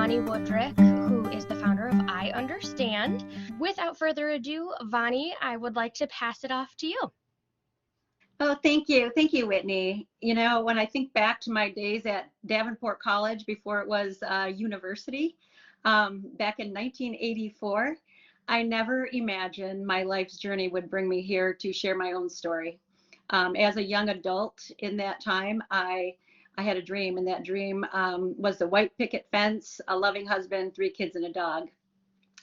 Vani Woodrick, who is the founder of I Understand. Without further ado, Vani, I would like to pass it off to you. Oh, thank you. Thank you, Whitney. You know, when I think back to my days at Davenport College before it was university, back in 1984, I never imagined my life's journey would bring me here to share my own story. As a young adult in that time, I had a dream, and that dream was the white picket fence, a loving husband, 3 kids, and a dog.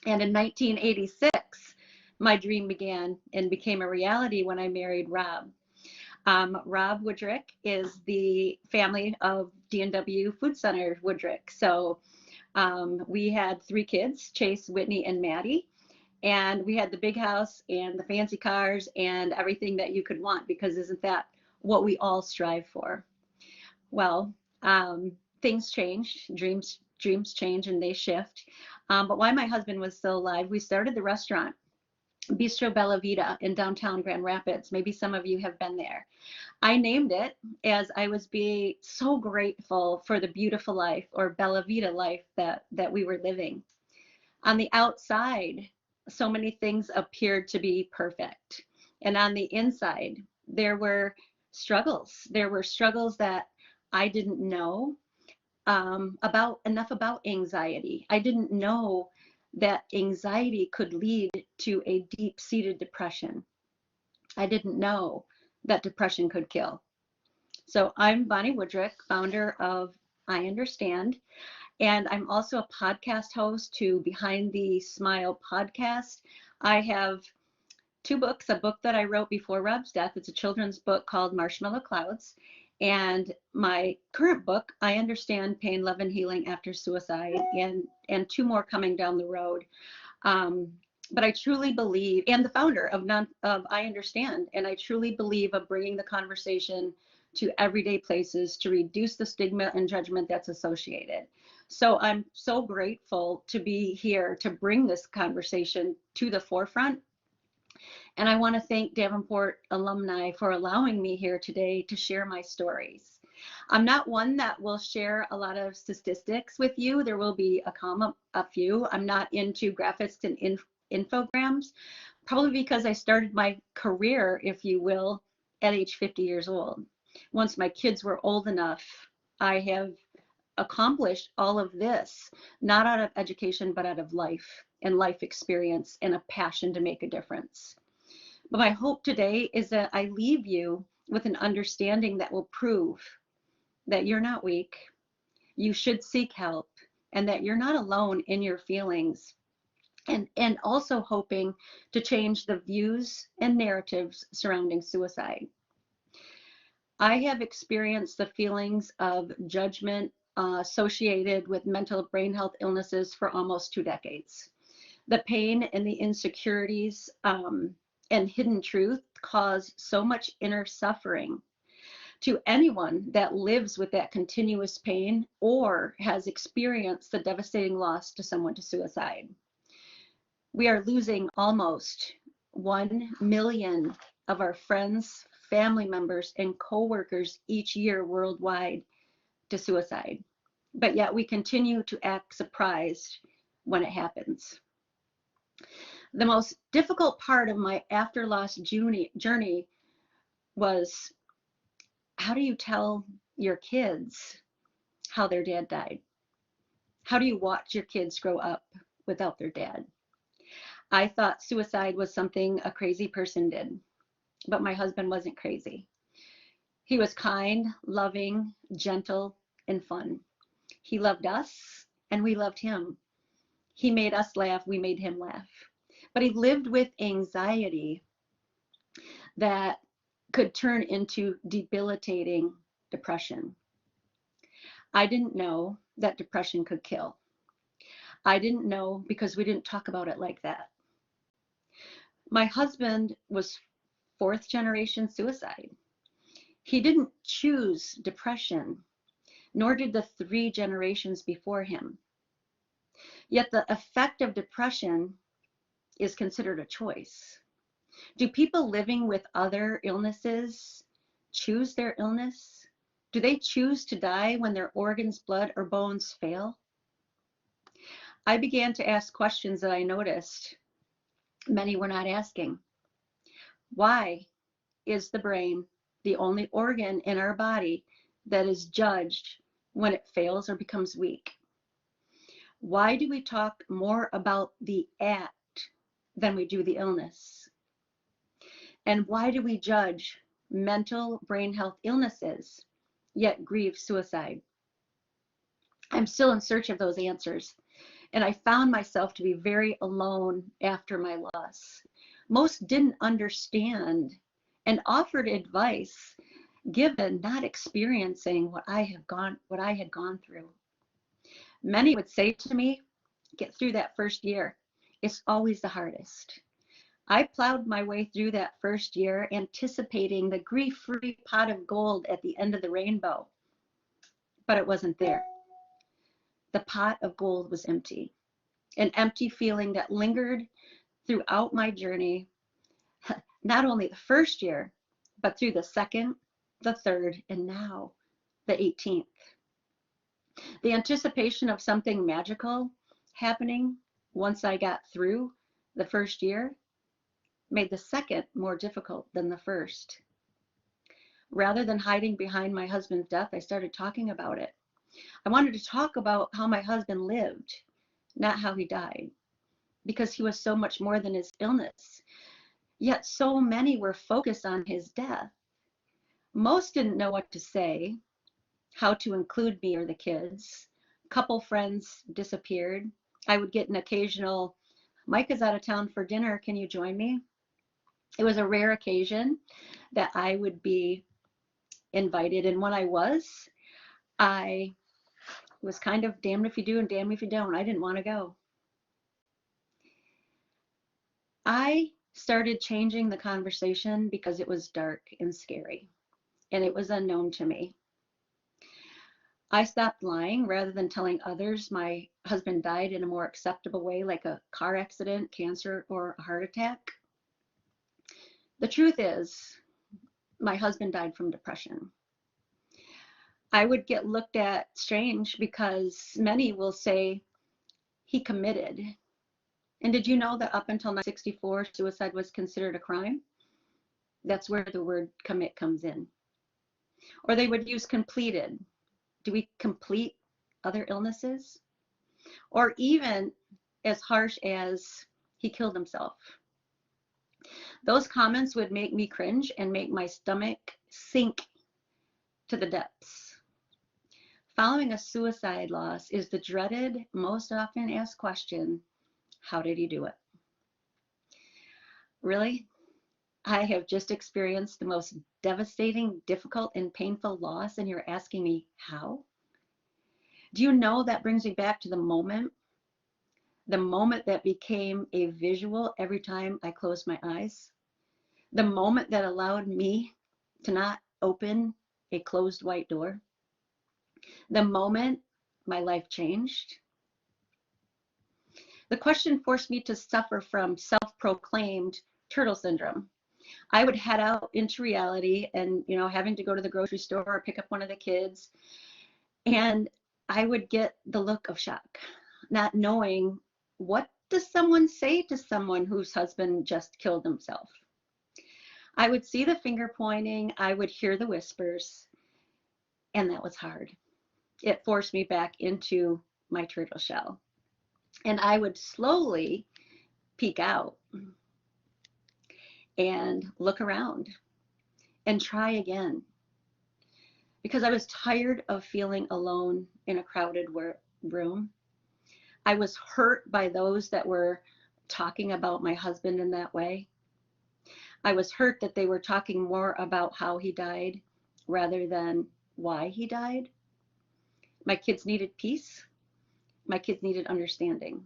And in 1986, my dream began and became a reality when I married Rob. Rob Woodrick is the family of D&W Food Center Woodrick. So we had 3 kids, Chase, Whitney, and Maddie. And we had the big house and the fancy cars and everything that you could want, because isn't that what we all strive for? Well, things change, dreams change, and they shift. But while my husband was still alive, we started the restaurant, Bistro Bella Vita, in downtown Grand Rapids. Maybe some of you have been there. I named it as I was being so grateful for the beautiful life, or Bella Vita life, that we were living. On the outside, so many things appeared to be perfect. And on the inside, there were struggles. There were struggles that I didn't know enough about anxiety. I didn't know that anxiety could lead to a deep-seated depression. I didn't know that depression could kill. So I'm Vani Woodrick, founder of I Understand, and I'm also a podcast host to Behind the Smile podcast. I have 2 books, a book that I wrote before Rob's death. It's a children's book called Marshmallow Clouds. And my current book, I Understand Pain, Love, and Healing After Suicide, and 2 more coming down the road. But I truly believe, and the founder of I Understand, and I truly believe of bringing the conversation to everyday places to reduce the stigma and judgment that's associated. So I'm so grateful to be here to bring this conversation to the forefront. And I want to thank Davenport alumni for allowing me here today to share my stories. I'm not one that will share a lot of statistics with you. There will be a few. I'm not into graphics and infograms, probably because I started my career, if you will, at age 50 years old. Once my kids were old enough, I have accomplished all of this, not out of education, but out of life and life experience and a passion to make a difference. But my hope today is that I leave you with an understanding that will prove that you're not weak, you should seek help, and that you're not alone in your feelings. And also hoping to change the views and narratives surrounding suicide. I have experienced the feelings of judgment associated with mental brain health illnesses for almost 2 decades. The pain and the insecurities and hidden truth cause so much inner suffering to anyone that lives with that continuous pain or has experienced the devastating loss to someone to suicide. We are losing almost 1 million of our friends, family members, and coworkers each year worldwide to suicide. But yet we continue to act surprised when it happens. The most difficult part of my after loss journey was, how do you tell your kids how their dad died? How do you watch your kids grow up without their dad? I thought suicide was something a crazy person did, but my husband wasn't crazy. He was kind, loving, gentle, and fun. He loved us, and we loved him. He made us laugh, we made him laugh. But he lived with anxiety that could turn into debilitating depression. I didn't know that depression could kill. I didn't know because we didn't talk about it like that. My husband was 4th generation suicide. He didn't choose depression, nor did the 3 generations before him. Yet the effect of depression is considered a choice. Do people living with other illnesses choose their illness? Do they choose to die when their organs, blood, or bones fail? I began to ask questions that I noticed many were not asking. Why is the brain the only organ in our body that is judged when it fails or becomes weak? Why do we talk more about the act than we do the illness? And why do we judge mental brain health illnesses, yet grieve suicide? I'm still in search of those answers, and I found myself to be very alone after my loss. Most didn't understand and offered advice given not experiencing what I had gone through. Many would say to me, get through that first year. It's always the hardest. I plowed my way through that first year, anticipating the grief-free pot of gold at the end of the rainbow, but it wasn't there. The pot of gold was empty, an empty feeling that lingered throughout my journey, not only the first year, but through the second, the third, and now the 18th. The anticipation of something magical happening once I got through the first year made the second more difficult than the first. Rather than hiding behind my husband's death, I started talking about it. I wanted to talk about how my husband lived, not how he died, because he was so much more than his illness. Yet so many were focused on his death. Most didn't know what to say, how to include me or the kids. A couple friends disappeared. I would get an occasional, Mike is out of town for dinner, can you join me? It was a rare occasion that I would be invited, and when I was kind of damned if you do and damned if you don't. I didn't want to go. I started changing the conversation because it was dark and scary, and it was unknown to me. I stopped lying rather than telling others my husband died in a more acceptable way, like a car accident, cancer, or a heart attack. The truth is, my husband died from depression. I would get looked at strange because many will say he committed. And did you know that up until 1964, suicide was considered a crime? That's where the word commit comes in. Or they would use completed. Do we complete other illnesses? Or even as harsh as he killed himself. Those comments would make me cringe and make my stomach sink to the depths. Following a suicide loss is the dreaded, most often asked question, how did he do it? Really? I have just experienced the most devastating, difficult, and painful loss, and you're asking me how? Do you know that brings me back to the moment that became a visual every time I closed my eyes? The moment that allowed me to not open a closed white door? The moment my life changed? The question forced me to suffer from self-proclaimed turtle syndrome. I would head out into reality and, having to go to the grocery store or pick up one of the kids, and I would get the look of shock, not knowing what does someone say to someone whose husband just killed himself. I would see the finger pointing, I would hear the whispers, and that was hard. It forced me back into my turtle shell. And I would slowly peek out and look around and try again, because I was tired of feeling alone in a crowded room. I was hurt by those that were talking about my husband in that way. I was hurt that they were talking more about how he died rather than why he died. My kids needed peace. My kids needed understanding.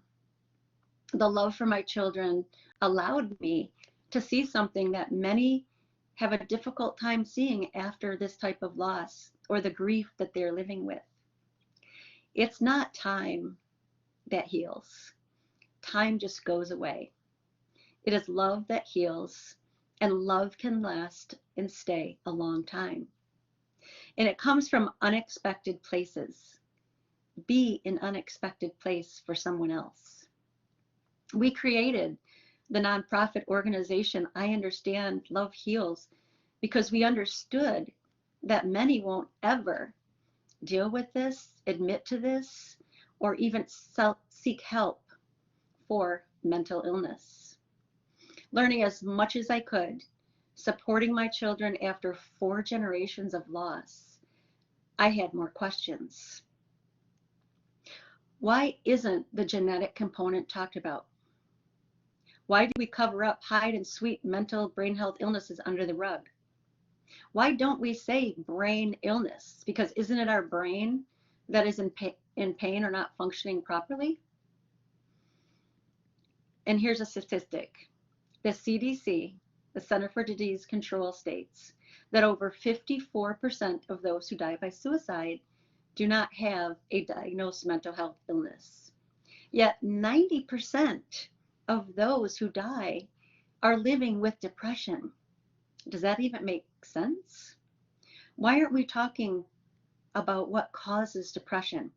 The love for my children allowed me to see something that many have a difficult time seeing after this type of loss or the grief that they're living with. It's not time that heals. Time just goes away. It is love that heals, and love can last and stay a long time. And it comes from unexpected places. be an unexpected place for someone else. We created the nonprofit organization I Understand, Love Heals because we understood that many won't ever deal with this, admit to this, or even seek help for mental illness. Learning as much as I could, supporting my children after 4 generations of loss, I had more questions. Why isn't the genetic component talked about? Why do we cover up, hide, and sweep mental brain health illnesses under the rug? Why don't we say brain illness? Because isn't it our brain that is in pain or not functioning properly? And here's a statistic. The CDC, the Center for Disease Control, states that over 54% of those who die by suicide do not have a diagnosed mental health illness. Yet 90% of those who die are living with depression. Does that even make sense? Why aren't we talking about what causes depression?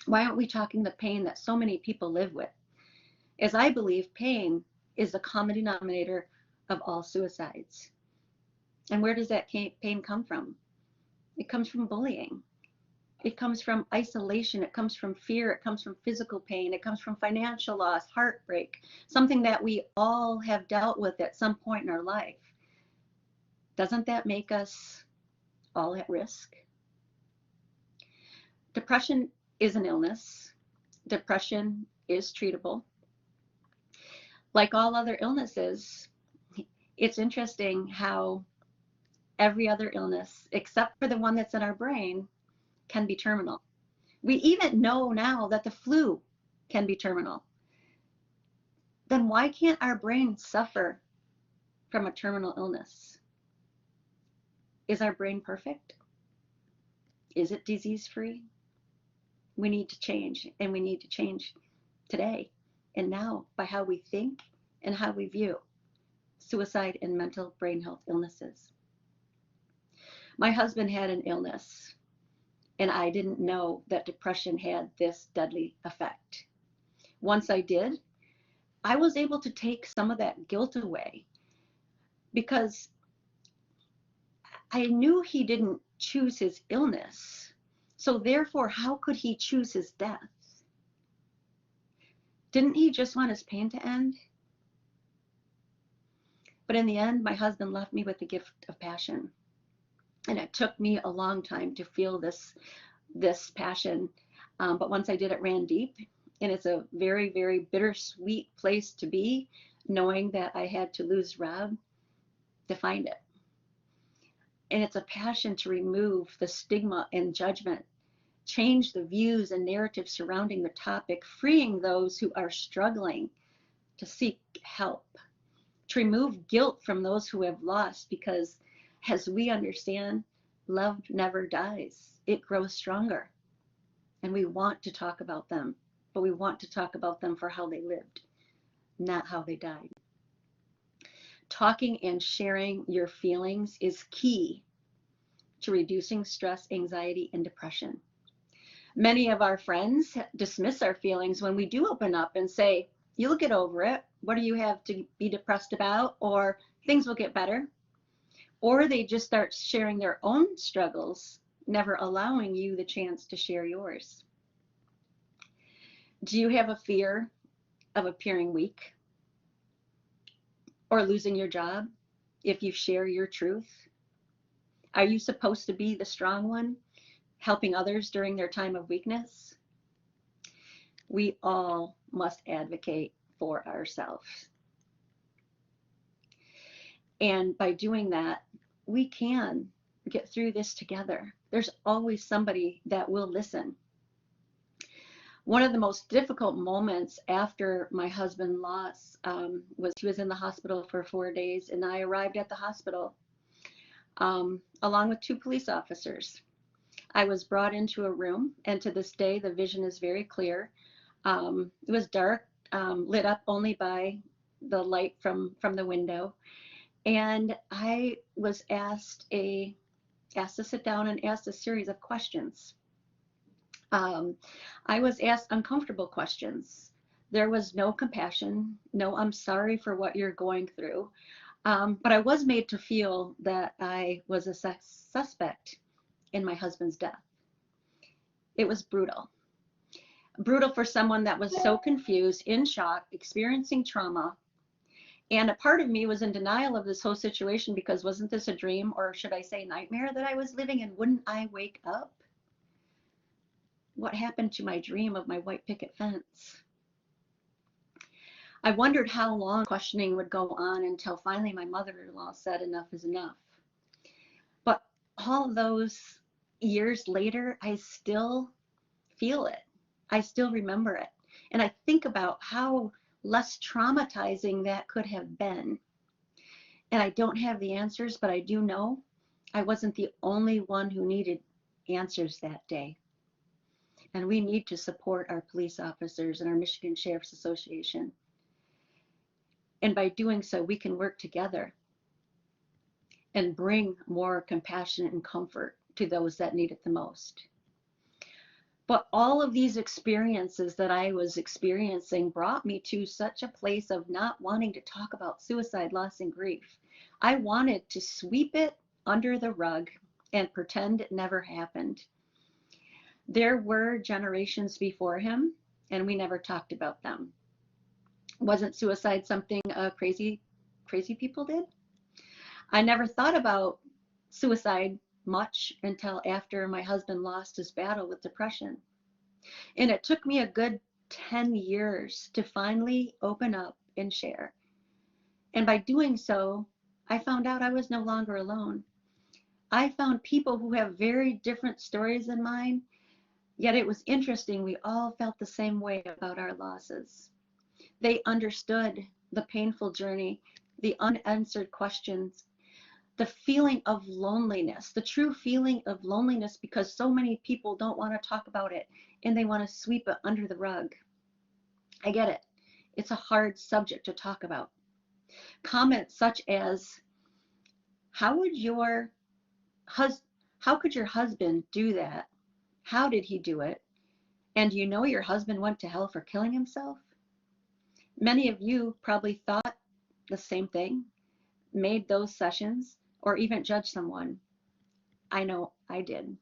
Why aren't we talking the pain that so many people live with? As I believe pain is the common denominator of all suicides. And where does that pain come from? It comes from bullying. It comes from isolation. It comes from fear. It comes from physical pain. It comes from financial loss, heartbreak, something that we all have dealt with at some point in our life. Doesn't that make us all at risk? Depression is an illness. Depression is treatable. Like all other illnesses, it's interesting how every other illness, except for the one that's in our brain, can be terminal. We even know now that the flu can be terminal. Then why can't our brain suffer from a terminal illness? Is our brain perfect? Is it disease-free? We need to change, and we need to change today and now by how we think and how we view suicide and mental brain health illnesses. My husband had an illness, and I didn't know that depression had this deadly effect. Once I did, I was able to take some of that guilt away because I knew he didn't choose his illness. So therefore, how could he choose his death? Didn't he just want his pain to end? But in the end, my husband left me with the gift of passion. And it took me a long time to feel this passion. But once I did, it ran deep. And it's a very, very bittersweet place to be, knowing that I had to lose Rob to find it. And it's a passion to remove the stigma and judgment, change the views and narratives surrounding the topic, freeing those who are struggling to seek help, to remove guilt from those who have lost, because as we understand, love never dies. It grows stronger. And we want to talk about them, but we want to talk about them for how they lived, not how they died. Talking and sharing your feelings is key to reducing stress, anxiety, and depression. Many of our friends dismiss our feelings when we do open up and say, you'll get over it. What do you have to be depressed about? Or things will get better. Or they just start sharing their own struggles, never allowing you the chance to share yours. Do you have a fear of appearing weak or losing your job if you share your truth? Are you supposed to be the strong one, helping others during their time of weakness? We all must advocate for ourselves. And by doing that, we can get through this together. There's always somebody that will listen. One of the most difficult moments after my husband lost was he was in the hospital for 4 days, and I arrived at the hospital along with 2 police officers. I was brought into a room, and to this day, the vision is very clear. It was dark, lit up only by the light from the window. And I was asked to sit down and asked a series of questions. Um, I was asked uncomfortable questions. There was no compassion, no, I'm sorry for what you're going through. But I was made to feel that I was a suspect in my husband's death. It was brutal. Brutal for someone that was so confused, in shock, experiencing trauma. And a part of me was in denial of this whole situation because wasn't this a dream, or should I say nightmare, that I was living in? Wouldn't I wake up? What happened to my dream of my white picket fence? I wondered how long questioning would go on until finally my mother-in-law said enough is enough. But all those years later, I still feel it. I still remember it. And I think about how less traumatizing that could have been. And I don't have the answers, but I do know I wasn't the only one who needed answers that day. And we need to support our police officers and our Michigan Sheriff's Association. And by doing so, we can work together and bring more compassion and comfort to those that need it the most. But all of these experiences that I was experiencing brought me to such a place of not wanting to talk about suicide, loss, and grief. I wanted to sweep it under the rug and pretend it never happened. There were generations before him, and we never talked about them. Wasn't suicide something crazy people did? I never thought about suicide much until after my husband lost his battle with depression. And it took me a good 10 years to finally open up and share. And by doing so, I found out I was no longer alone. I found people who have very different stories than mine, yet it was interesting. We all felt the same way about our losses. They understood the painful journey, the unanswered questions, the feeling of loneliness, the true feeling of loneliness, because so many people don't want to talk about it and they want to sweep it under the rug. I get it. It's a hard subject to talk about. Comments such as, how would your how could your husband do that? How did he do it? And you know your husband went to hell for killing himself? Many of you probably thought the same thing, made those sessions, or even judged someone. I know I did.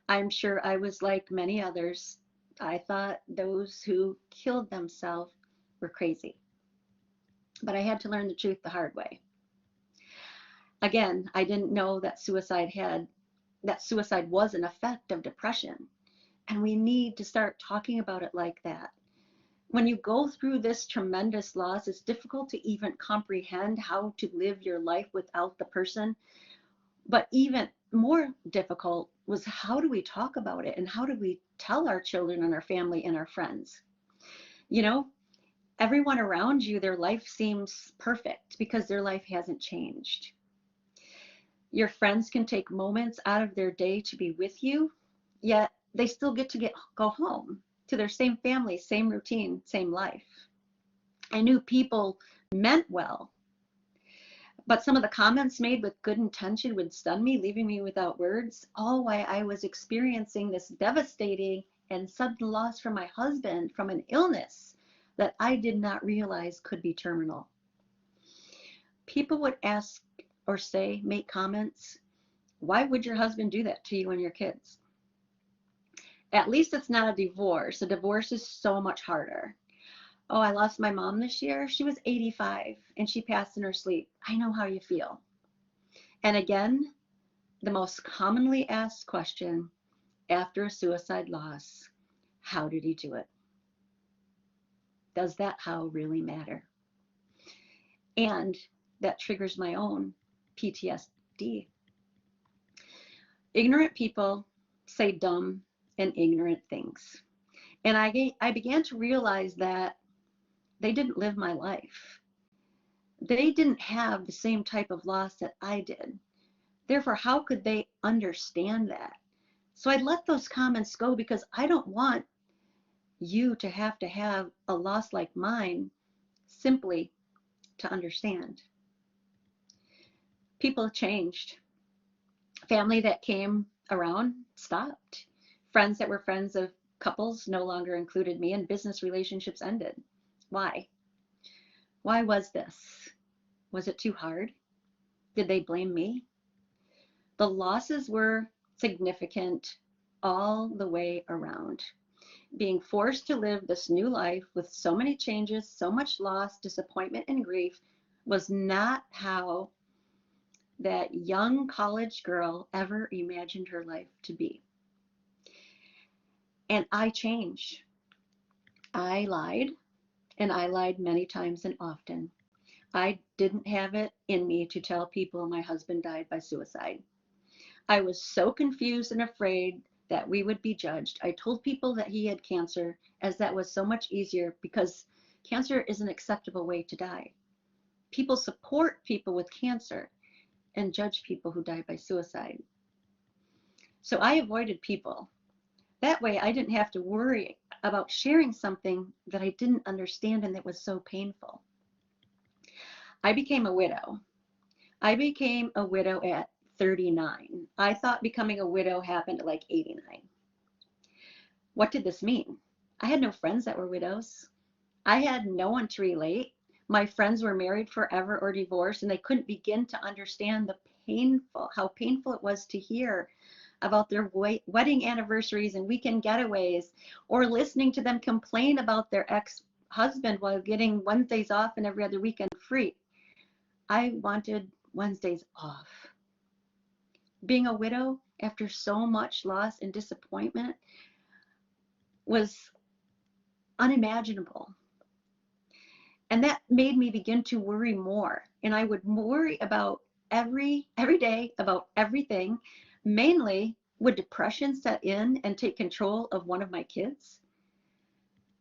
I'm sure I was like many others. I thought those who killed themselves were crazy. But I had to learn the truth the hard way. Again, I didn't know that suicide was an effect of depression. And we need to start talking about it like that. When you go through this tremendous loss, it's difficult to even comprehend how to live your life without the person. But even more difficult was, how do we talk about it, and how do we tell our children and our family and our friends? You know, everyone around you, their life seems perfect because their life hasn't changed. Your friends can take moments out of their day to be with you, yet they still get to go home to their same family, same routine, same life. I knew people meant well, but some of the comments made with good intention would stun me, leaving me without words, all while I was experiencing this devastating and sudden loss from my husband from an illness that I did not realize could be terminal. People would ask or say, make comments, why would your husband do that to you and your kids? At least it's not a divorce. A divorce is so much harder. Oh, I lost my mom this year. She was 85 and she passed in her sleep. I know how you feel. And again, the most commonly asked question after a suicide loss, how did he do it? Does that how really matter? And that triggers my own PTSD. Ignorant people say dumb and ignorant things. And I began to realize that they didn't live my life. They didn't have the same type of loss that I did. Therefore, how could they understand that? So I let those comments go because I don't want you to have a loss like mine simply to understand. People have changed. Family that came around stopped. Friends that were friends of Couples no longer included me, and business relationships ended. Why? Why was this? Was it too hard? Did they blame me? The losses were significant all the way around. Being forced to live this new life with so many changes, so much loss, disappointment, and grief was not how that young college girl ever imagined her life to be. And I changed. I lied, and I lied many times and often. I didn't have it in me to tell people my husband died by suicide. I was so confused and afraid that we would be judged. I told people that he had cancer, as that was so much easier because cancer is an acceptable way to die. People support people with cancer and judge people who die by suicide. So I avoided people. That way I didn't have to worry about sharing something that I didn't understand and that was so painful. I became a widow. I became a widow at 39. I thought becoming a widow happened at like 89. What did this mean? I had no friends that were widows. I had no one to relate. My friends were married forever or divorced, and they couldn't begin to understand how painful it was to hear about their wedding anniversaries and weekend getaways, or listening to them complain about their ex-husband while getting Wednesdays off and every other weekend free. I wanted Wednesdays off. Being a widow after so much loss and disappointment was unimaginable. And that made me begin to worry more. And I would worry about every day about everything. Mainly, would depression set in and take control of one of my kids?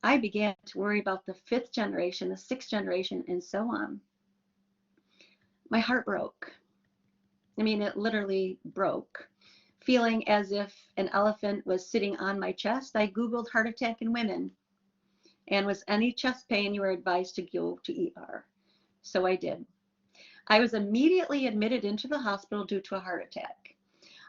I began to worry about the fifth generation, the sixth generation, and so on. My heart broke. I mean, it literally broke. Feeling as if an elephant was sitting on my chest, I Googled heart attack in women. And with any chest pain, you were advised to go to ER. So I did. I was immediately admitted into the hospital due to a heart attack.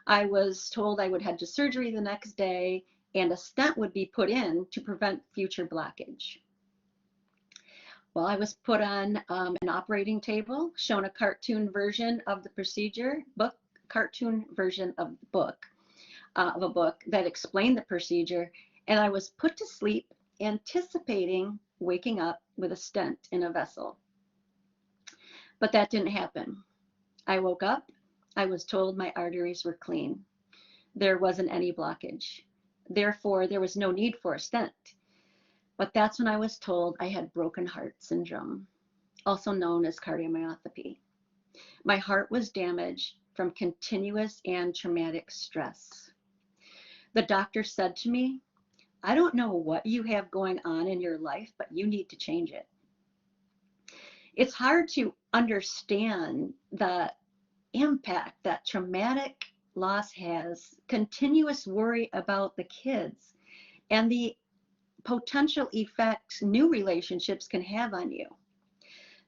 I was told I would head to surgery the next day and a stent would be put in to prevent future blockage. Well, I was put on an operating table, shown a cartoon version of the procedure, cartoon version of the book, of a book that explained the procedure, and I was put to sleep anticipating waking up with a stent in a vessel. But that didn't happen. I woke up. I was told my arteries were clean. There wasn't any blockage. Therefore, there was no need for a stent. But that's when I was told I had broken heart syndrome, also known as cardiomyopathy. My heart was damaged from continuous and traumatic stress. The doctor said to me, I don't know what you have going on in your life, but you need to change it. It's hard to understand the impact that traumatic loss has, continuous worry about the kids, and the potential effects new relationships can have on you.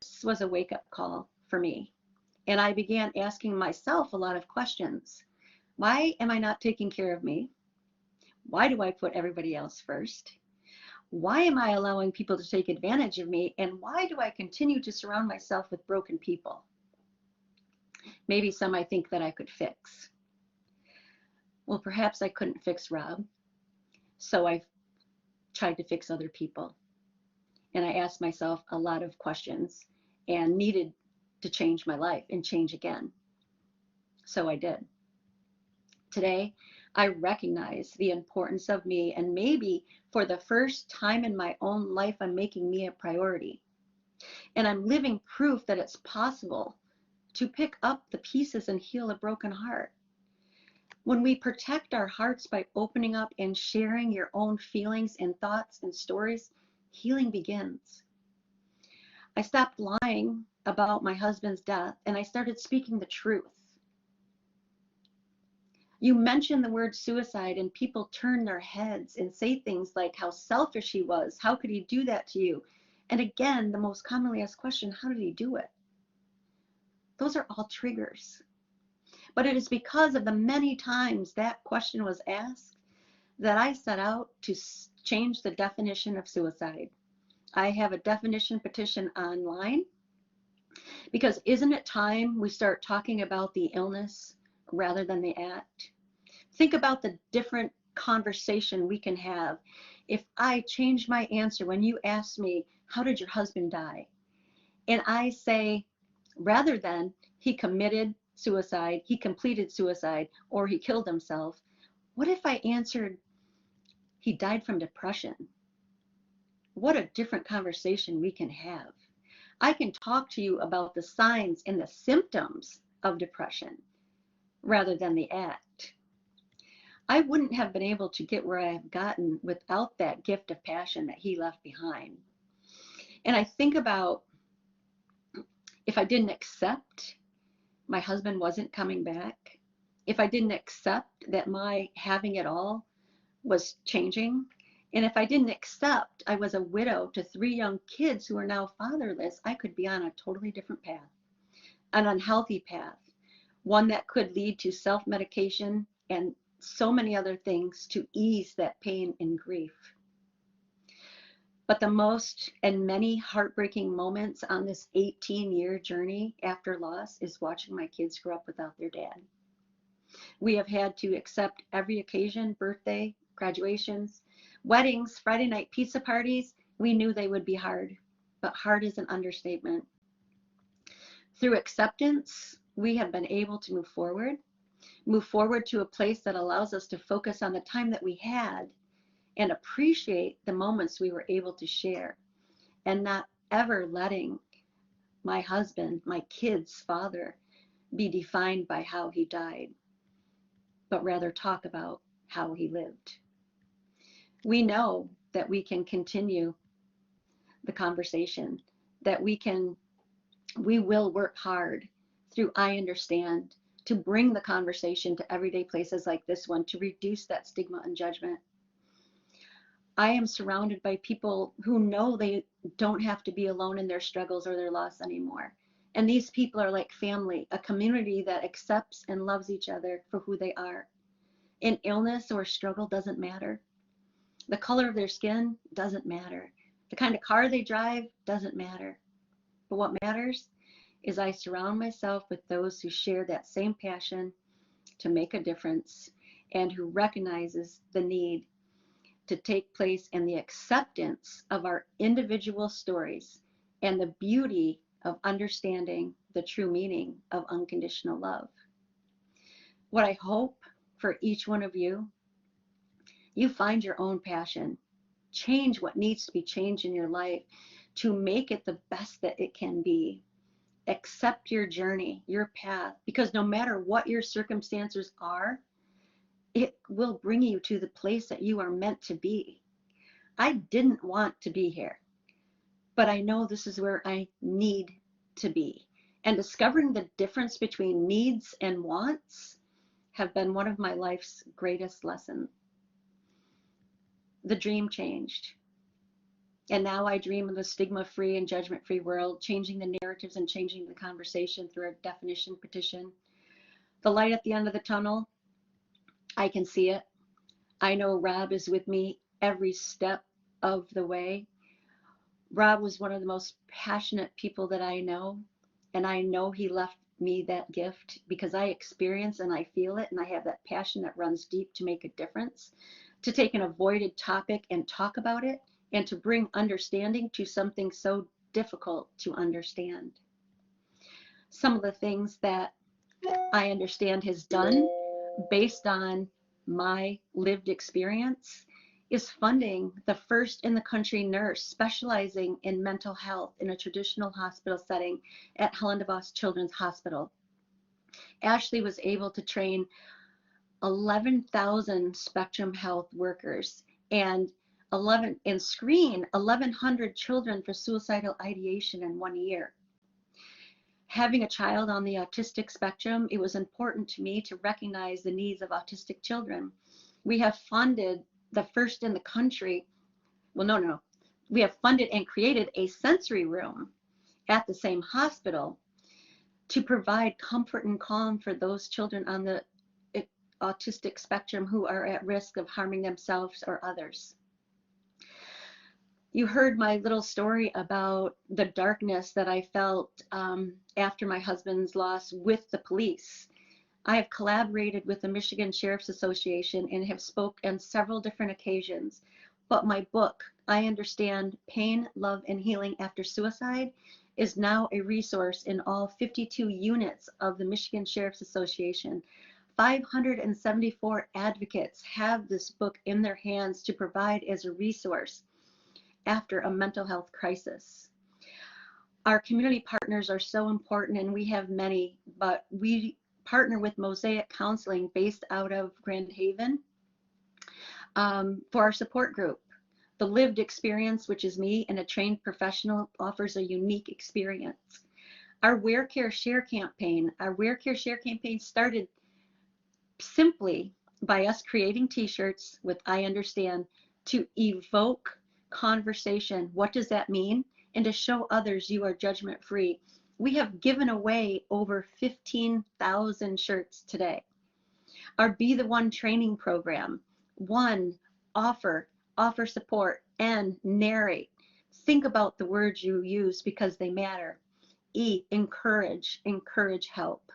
This was a wake-up call for me. And I began asking myself a lot of questions. Why am I not taking care of me? Why do I put everybody else first? Why am I allowing people to take advantage of me? And why do I continue to surround myself with broken people? Maybe some I think that I could fix. Well, perhaps I couldn't fix Rob. So I tried to fix other people. And I asked myself a lot of questions and needed to change my life and change again. So I did. Today, I recognize the importance of me, and maybe for the first time in my own life, I'm making me a priority. And I'm living proof that it's possible to pick up the pieces and heal a broken heart. When we protect our hearts by opening up and sharing your own feelings and thoughts and stories, healing begins. I stopped lying about my husband's death and I started speaking the truth. You mention the word suicide and people turn their heads and say things like how selfish he was. How could he do that to you? And again, the most commonly asked question, how did he do it? Those are all triggers. But it is because of the many times that question was asked that I set out to change the definition of suicide. I have a definition petition online because isn't it time we start talking about the illness rather than the act? Think about the different conversation we can have if I change my answer when you ask me, how did your husband die? And I say, rather than he committed suicide, he completed suicide, or he killed himself, what if I answered, he died from depression? What a different conversation we can have. I can talk to you about the signs and the symptoms of depression rather than the act. I wouldn't have been able to get where I have gotten without that gift of passion that he left behind. And I think about if I didn't accept my husband wasn't coming back, if I didn't accept that my having it all was changing, and if I didn't accept I was a widow to 3 young kids who are now fatherless, I could be on a totally different path, an unhealthy path, one that could lead to self-medication and so many other things to ease that pain and grief. But the most and many heartbreaking moments on this 18-year journey after loss is watching my kids grow up without their dad. We have had to accept every occasion, birthday, graduations, weddings, Friday night pizza parties. We knew they would be hard, but hard is an understatement. Through acceptance, we have been able to move forward to a place that allows us to focus on the time that we had and appreciate the moments we were able to share, and not ever letting my husband, my kids' father, be defined by how he died, but rather talk about how he lived. We know that we can continue the conversation, that we will work hard through I Understand to bring the conversation to everyday places like this one to reduce that stigma and judgment. I am surrounded by people who know they don't have to be alone in their struggles or their loss anymore. And these people are like family, a community that accepts and loves each other for who they are. And illness or struggle doesn't matter. The color of their skin doesn't matter. The kind of car they drive doesn't matter. But what matters is I surround myself with those who share that same passion to make a difference and who recognizes the need to take place in the acceptance of our individual stories and the beauty of understanding the true meaning of unconditional love. What I hope for each one of you, you find your own passion, change what needs to be changed in your life to make it the best that it can be. Accept your journey, your path, because no matter what your circumstances are, it will bring you to the place that you are meant to be. I didn't want to be here, but I know this is where I need to be. And discovering the difference between needs and wants have been one of my life's greatest lessons. The dream changed. And now I dream of a stigma-free and judgment-free world, changing the narratives and changing the conversation through a definition petition. The light at the end of the tunnel, I can see it. I know Rob is with me every step of the way. Rob was one of the most passionate people that I know, and I know he left me that gift because I experience and I feel it, and I have that passion that runs deep to make a difference, to take an avoided topic and talk about it, and to bring understanding to something so difficult to understand. Some of the things that I Understand has done based on my lived experience is funding the first in the country nurse specializing in mental health in a traditional hospital setting at Helen DeVos Children's Hospital. Ashley was able to train 11,000 Spectrum Health workers and screen 1,100 children for suicidal ideation in 1 year. Having a child on the autistic spectrum, it was important to me to recognize the needs of autistic children. We have funded the first in the country, we have funded and created a sensory room at the same hospital to provide comfort and calm for those children on the autistic spectrum who are at risk of harming themselves or others. You heard my little story about the darkness that I felt after my husband's loss with the police. I have collaborated with the Michigan Sheriff's Association and have spoke on several different occasions. But my book, I Understand Pain, Love, and Healing After Suicide, is now a resource in all 52 units of the Michigan Sheriff's Association. 574 advocates have this book in their hands to provide as a resource after a mental health crisis. Our community partners are so important, and we have many, but we partner with Mosaic Counseling based out of Grand Haven for our support group. The lived experience, which is me and a trained professional, offers a unique experience. Our Where Care Share campaign, started simply by us creating t-shirts with I Understand to evoke conversation. What does that mean? And to show others you are judgment free. We have given away over 15,000 shirts today. Our Be the One training program, one, offer support, and narrate. Think about the words you use because they matter. E, encourage help.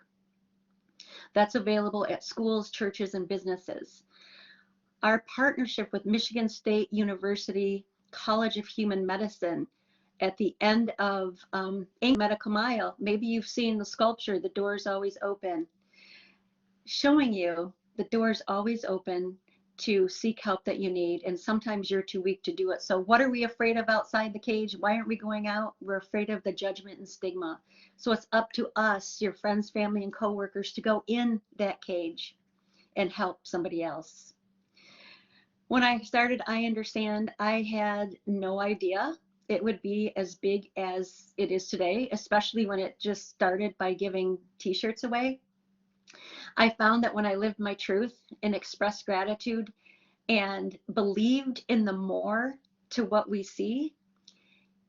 That's available at schools, churches, and businesses. Our partnership with Michigan State University College of Human Medicine at the end of Medical Mile. Maybe you've seen the sculpture, The Door's Always Open, showing you the door's always open to seek help that you need, and sometimes you're too weak to do it. So what are we afraid of outside the cage? Why aren't we going out? We're afraid of the judgment and stigma. So it's up to us, your friends, family, and coworkers, to go in that cage and help somebody else. When I started I Understand, I had no idea it would be as big as it is today, especially when it just started by giving t-shirts away. I found that when I lived my truth and expressed gratitude and believed in the more to what we see,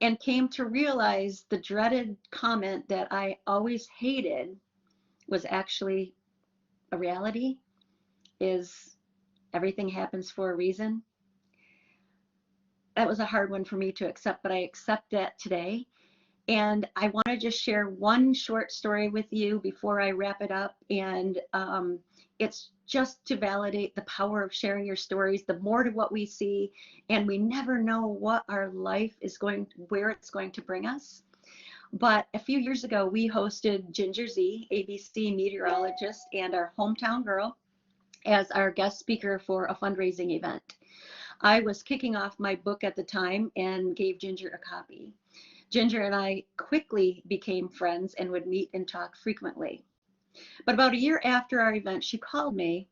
and came to realize the dreaded comment that I always hated was actually a reality, is everything happens for a reason. That was a hard one for me to accept, but I accept that today. And I want to just share one short story with you before I wrap it up. And it's just to validate the power of sharing your stories, the more to what we see. And we never know what our life is where it's going to bring us. But a few years ago, we hosted Ginger Z, ABC meteorologist, and our hometown girl as our guest speaker for a fundraising event. I was kicking off my book at the time and gave Ginger a copy. Ginger and I quickly became friends and would meet and talk frequently. But about a year after our event, she called me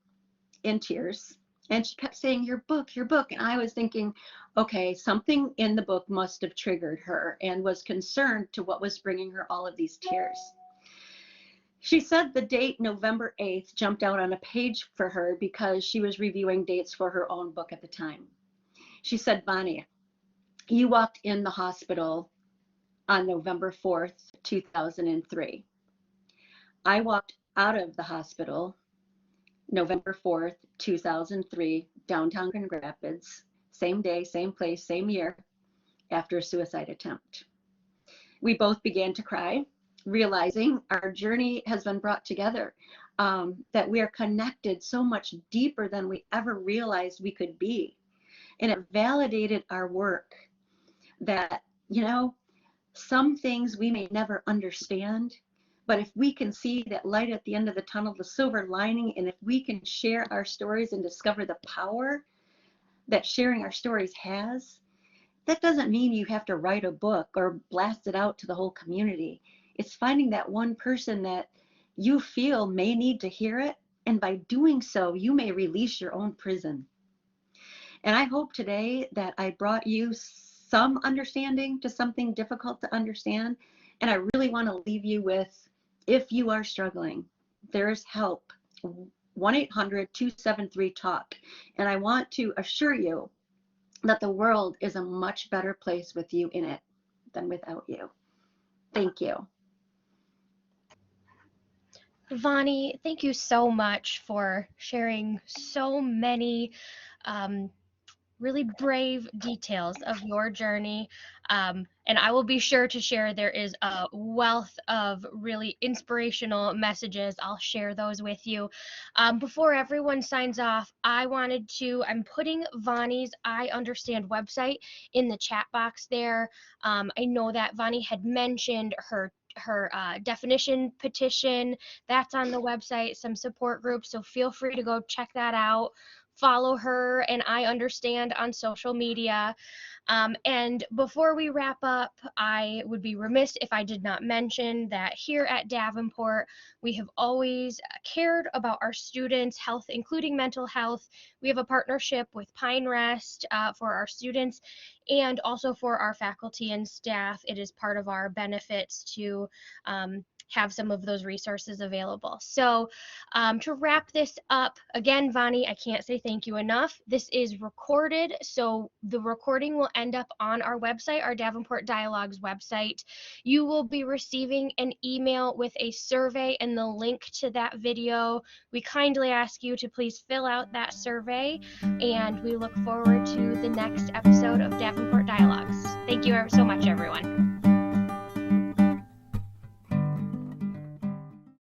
in tears and she kept saying, your book. And I was thinking, okay, something in the book must have triggered her, and was concerned to what was bringing her all of these tears. She said the date November 8th jumped out on a page for her because she was reviewing dates for her own book at the time. She said, Bonnie, you walked in the hospital on November 4th, 2003. I walked out of the hospital November 4th, 2003, downtown Grand Rapids, same day, same place, same year, after a suicide attempt. We both began to cry, realizing our journey has been brought together, that we are connected so much deeper than we ever realized we could be. And it validated our work that, some things we may never understand, but if we can see that light at the end of the tunnel, the silver lining, and if we can share our stories and discover the power that sharing our stories has, that doesn't mean you have to write a book or blast it out to the whole community. It's finding that one person that you feel may need to hear it, and by doing so, you may release your own prison. And I hope today that I brought you some understanding to something difficult to understand. And I really want to leave you with, if you are struggling, there is help. 1-800-273-TALK. And I want to assure you that the world is a much better place with you in it than without you. Thank you. Vani, thank you so much for sharing so many um, really brave details of your journey. And I will be sure to share, there is a wealth of really inspirational messages. I'll share those with you. Before everyone signs off, I'm putting Vani's I Understand website in the chat box there. I know that Vani had mentioned her definition petition that's on the website, some support groups, so feel free to go check that out. Follow her and I Understand on social media. And before we wrap up, I would be remiss if I did not mention that here at Davenport, we have always cared about our students' health, including mental health. We have a partnership with Pine Rest for our students and also for our faculty and staff. It is part of our benefits to have some of those resources available. So to wrap this up, again, Vani, I can't say thank you enough. This is recorded, so the recording will end up on our website, our Davenport Dialogues website. You will be receiving an email with a survey and the link to that video. We kindly ask you to please fill out that survey, and we look forward to the next episode of Davenport Dialogues. Thank you so much, everyone.